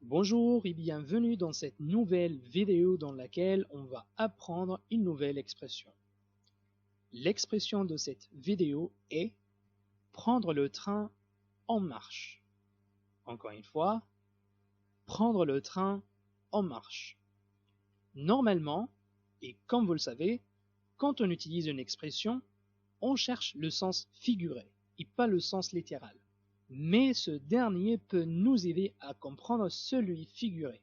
Bonjour et bienvenue dans cette nouvelle vidéo dans laquelle on va apprendre une nouvelle expression. L'expression de cette vidéo est prendre le train en marche. Encore une fois, prendre le train en marche. Normalement, et comme vous le savez, quand on utilise une expression, on cherche le sens figuré et pas le sens littéral. Mais ce dernier peut nous aider à comprendre celui figuré.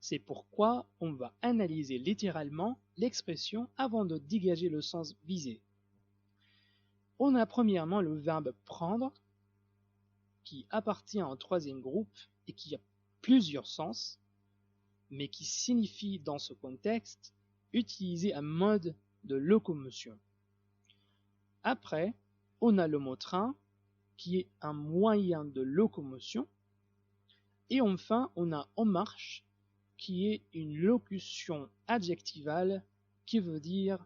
C'est pourquoi on va analyser littéralement l'expression avant de dégager le sens visé. On a premièrement le verbe prendre, qui appartient au troisième groupe et qui a plusieurs sens, mais qui signifie dans ce contexte utiliser un mode de locomotion. Après, on a le mot train, qui est un moyen de locomotion. Et enfin, on a en marche, qui est une locution adjectivale qui veut dire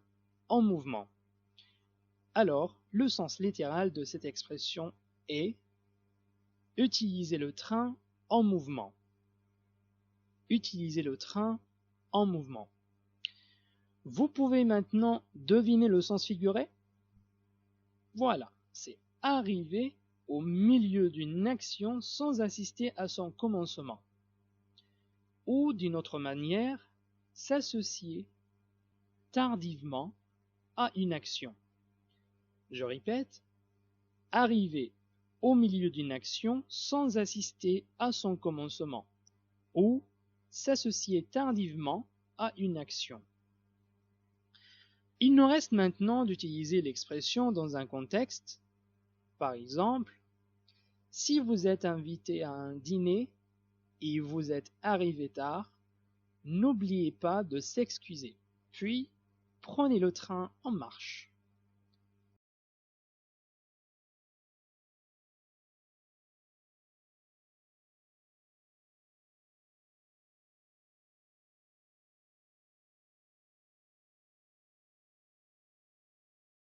en mouvement. Alors, le sens littéral de cette expression est utiliser le train en mouvement. Utiliser le train en mouvement. Vous pouvez maintenant deviner le sens figuré? Voilà, c'est arriver au milieu d'une action sans assister à son commencement. Ou d'une autre manière, s'associer tardivement à une action. Je répète, arriver au milieu d'une action sans assister à son commencement, ou s'associer tardivement à une action. Il nous reste maintenant d'utiliser l'expression dans un contexte. Par exemple, si vous êtes invité à un dîner et vous êtes arrivé tard, n'oubliez pas de s'excuser, puis prenez le train en marche.